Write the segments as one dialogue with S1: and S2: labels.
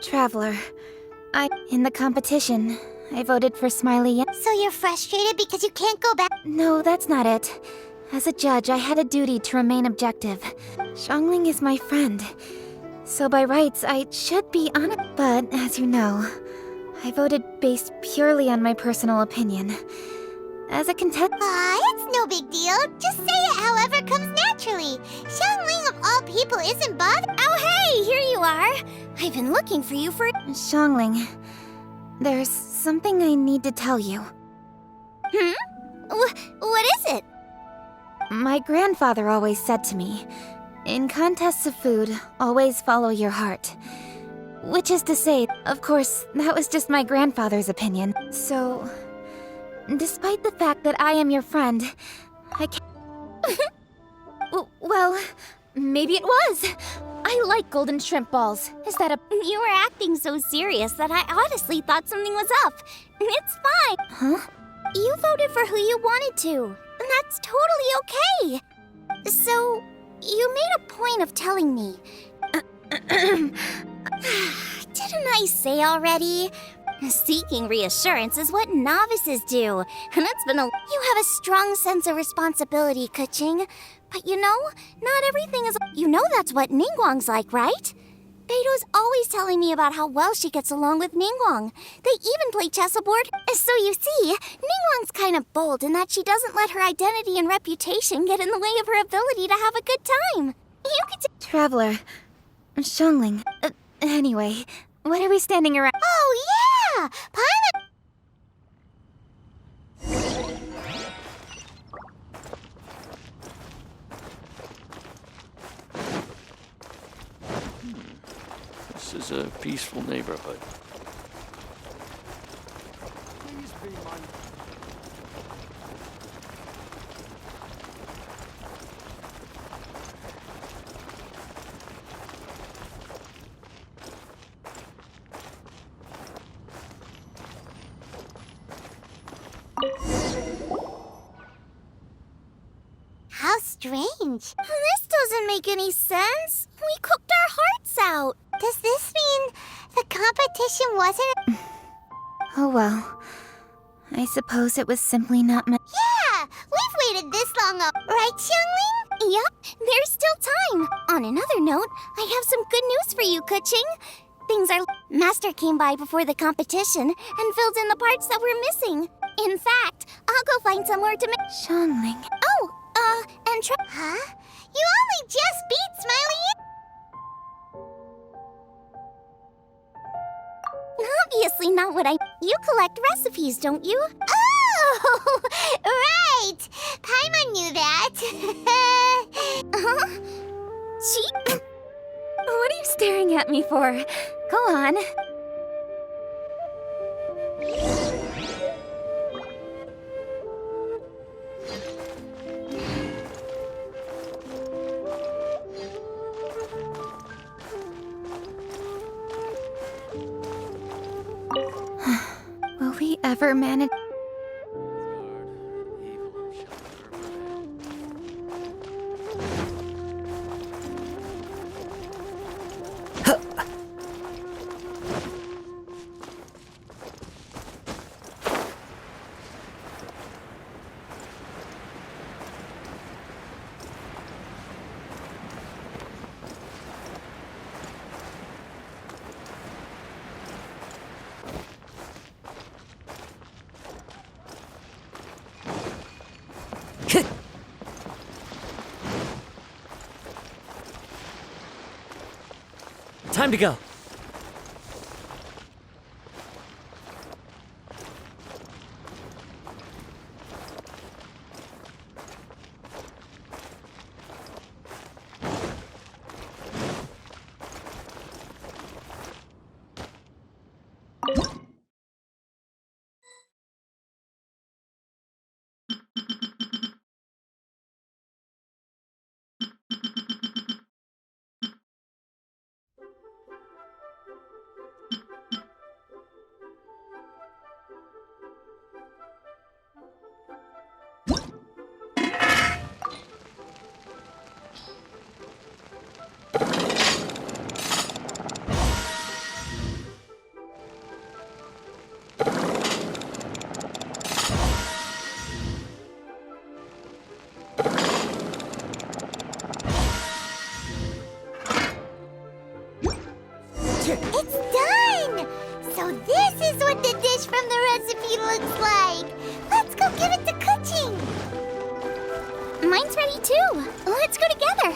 S1: Traveler, in the competition, I voted for Smiley.
S2: So you're frustrated because you can't go back?
S1: No, that's not it. As a judge, I had a duty to remain objective. Xiangling is my friend, so by rights, I should be on it. But, as you know, I voted based purely on my personal opinion. As a contestant...
S2: It's no big deal. Just say it however comes naturally. Xiangling of all people isn't bothered. Oh, hey, here you are. I've been looking for you for...
S1: Xiangling, there's something I need to tell you.
S2: What is it?
S1: My grandfather always said to me, in contests of food, always follow your heart. Which is to say, of course, that was just my grandfather's opinion. So, despite the fact that I am your friend, I can't... Well, maybe it was. I like golden shrimp balls. Is that a...
S2: You were acting so serious that I honestly thought something was up. It's fine.
S1: Huh?
S2: You voted for who you wanted to, and that's totally okay. So, you made a point of telling me. Didn't I say already? Seeking reassurance is what novices do, and it's been You have a strong sense of responsibility, Keqing. But you know, not everything is... You know that's what Ningguang's like, right? Beido's always telling me about how well she gets along with Ningguang. They even play chess aboard. So you see, Ningguang's kind of bold in that she doesn't let her identity and reputation get in the way of her ability to have a good time. You could...
S1: Traveler, Xiangling. Anyway, what are we standing around?
S2: Oh, yeah! Paimon...
S3: This is a peaceful neighborhood.
S4: Please be my...
S2: How strange. This doesn't make any sense. We cooked our hearts out. Does this mean the competition wasn't...
S1: Oh well. I suppose it was simply not meant.
S2: Yeah! We've waited this long, right, Xiangling? Yep, there's still time. On another note, I have some good news for you, Keqing. Things are... Master came by before the competition and filled in the parts that were missing. In fact, I'll go find somewhere to make...
S1: Xiangling.
S2: Oh, and try... Huh? You only just beat Smiley... Obviously not what I... You collect recipes, don't you? Oh! Right! Paimon knew that.
S1: She... What are you staring at me for? Go on. Will we ever manage?
S5: Time to go.
S2: It's done! So this is what the dish from the recipe looks like! Let's go give it to Kuching! Mine's ready too! Let's go together!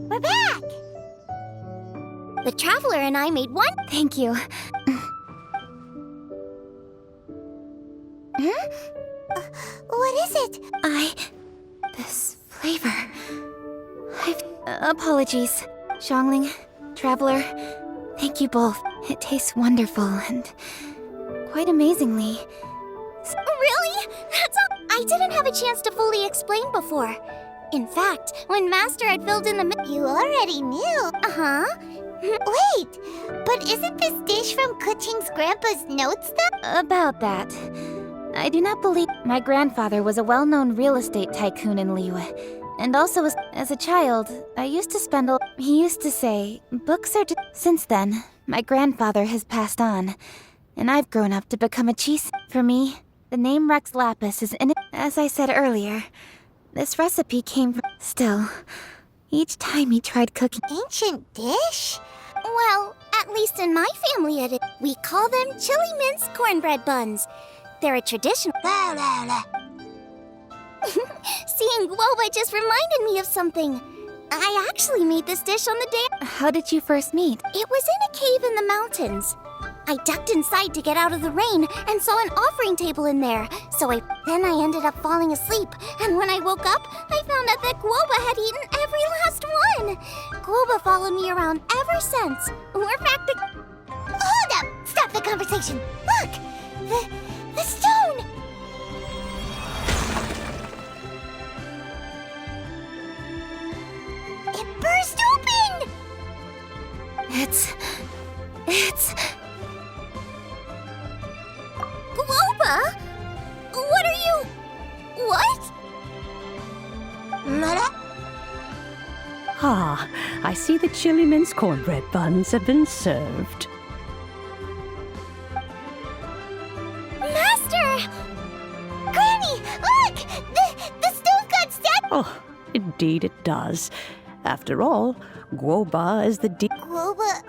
S2: We're back! The Traveler and I made one.
S1: Thank you.
S2: What is it?
S1: This flavor. Apologies. Xiangling, Traveler, thank you both. It tastes wonderful and quite amazingly.
S2: Really? That's all. I didn't have a chance to fully explain before. In fact, when Master had filled in the you already knew. Uh-huh. Wait, but isn't this dish from Kuching's grandpa's notes though?
S1: About that. I do not believe my grandfather was a well-known real estate tycoon in Liyue. And also, as a child, I used to spend he used to say, books are Since then, my grandfather has passed on, and I've grown up to become a cheese. For me, the name Rex Lapis is in it. As I said earlier, this recipe came from... Still, each time he tried cooking...
S2: Ancient dish? Well, at least in my family it is. We call them chili mince cornbread buns. They're a traditional... Seeing Guoba just reminded me of something. I actually made this dish on the day...
S1: How did you first meet?
S2: It was in a cave in the mountains. I ducked inside to get out of the rain and saw an offering table in there. Then I ended up falling asleep. And when I woke up, I found out that Guoba had eaten every last one. Guoba followed me around ever since. We're back to... Hold up! Stop the conversation. Look! The stone! It burst open!
S1: It's...
S2: Guoba? What are you... What?
S6: Ah, I see the chili mince cornbread buns have been served.
S2: Master! Granny, look! The stove got stabbed!
S6: Oh, indeed it does. After all, Guoba is the
S2: Guoba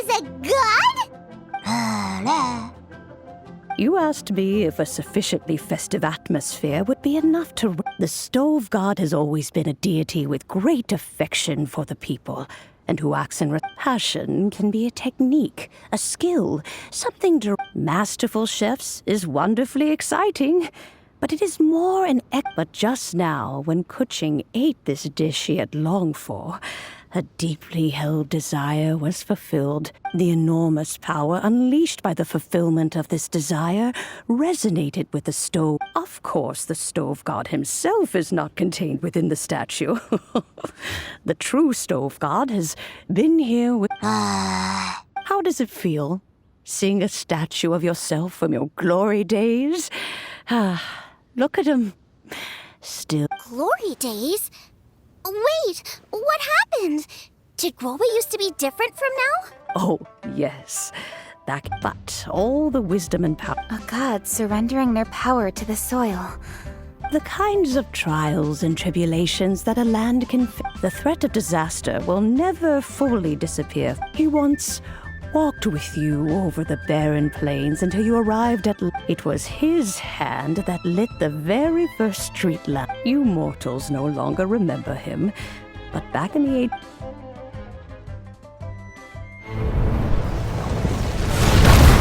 S2: is a god?
S6: You asked me if a sufficiently festive atmosphere would be enough to... The stove god has always been a deity with great affection for the people, and who acts in passion can be a technique, a skill, something to... Masterful chefs is wonderfully exciting, but it is more an... But just now, when Kuching ate this dish he had longed for, a deeply held desire was fulfilled. The enormous power unleashed by the fulfillment of this desire resonated with the stove. Of course, the stove god himself is not contained within the statue. The true stove god has been here with... How does it feel, seeing a statue of yourself from your glory days? Look at him. Still...
S2: Glory days? Wait, what happened? Did Guoba used to be different from now?
S6: Oh, yes. But all the wisdom and power...
S1: A god surrendering their power to the soil.
S6: The kinds of trials and tribulations that a land can... The threat of disaster will never fully disappear. He wants walked with you over the barren plains until you arrived at... It was his hand that lit the very first street lamp. You mortals no longer remember him, but back in the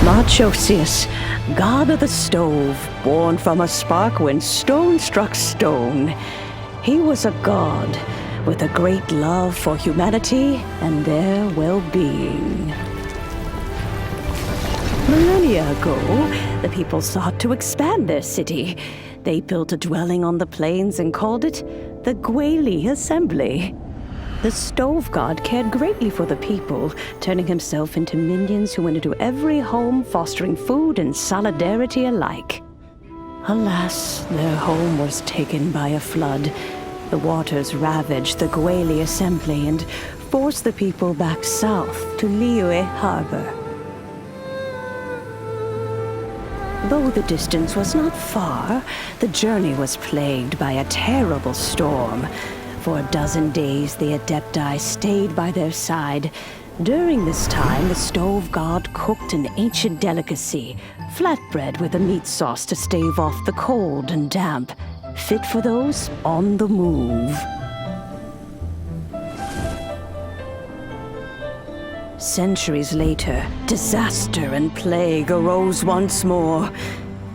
S6: Marchosius, god of the stove, born from a spark when stone struck stone. He was a god with a great love for humanity and their well-being. Millennia ago, the people sought to expand their city. They built a dwelling on the plains and called it the Gwali Assembly. The stove god cared greatly for the people, turning himself into minions who went into every home, fostering food and solidarity alike. Alas, their home was taken by a flood. The waters ravaged the Gwali Assembly and forced the people back south to Liyue Harbor. Though the distance was not far, the journey was plagued by a terrible storm. For a dozen days, the Adepti stayed by their side. During this time, the stove god cooked an ancient delicacy, flatbread with a meat sauce to stave off the cold and damp, fit for those on the move. Centuries later, disaster and plague arose once more.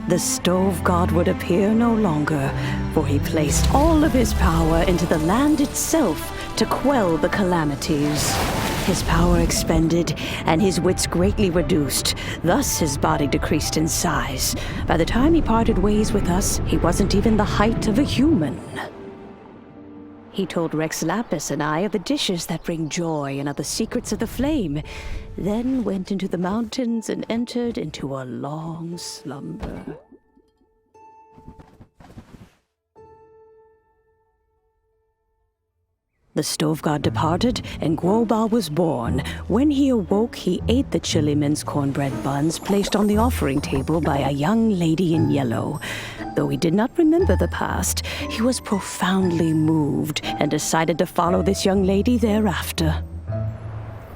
S6: The stove god would appear no longer, for he placed all of his power into the land itself to quell the calamities. His power expended, and his wits greatly reduced. Thus his body decreased in size. By the time he parted ways with us, he wasn't even the height of a human. He told Rex Lapis and I of the dishes that bring joy and of the secrets of the flame, then went into the mountains and entered into a long slumber. The stove god departed, and Guobal was born. When he awoke, he ate the chili mince cornbread buns placed on the offering table by a young lady in yellow. Though he did not remember the past, he was profoundly moved and decided to follow this young lady thereafter.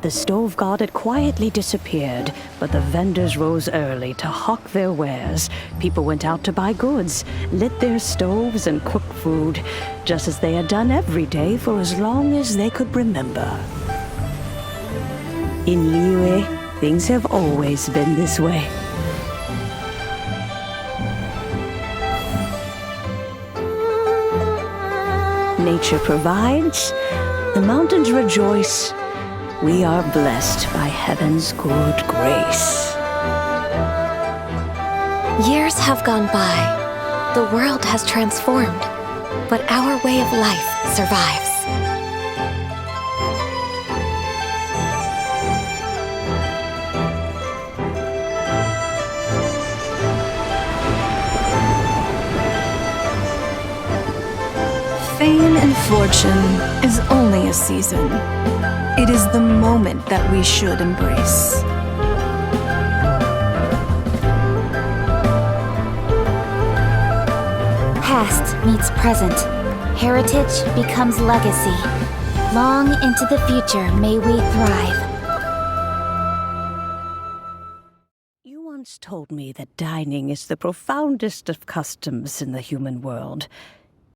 S6: The stove god had quietly disappeared, but the vendors rose early to hawk their wares. People went out to buy goods, lit their stoves, and cooked food, just as they had done every day for as long as they could remember. In Liyue, things have always been this way. Nature provides, the mountains rejoice. We are blessed by heaven's good grace.
S7: Years have gone by. The world has transformed, but our way of life survives.
S8: Fame and fortune is only a season. It is the moment that we should embrace.
S1: Past meets present. Heritage becomes legacy. Long into the future may we thrive.
S6: You once told me that dining is the profoundest of customs in the human world.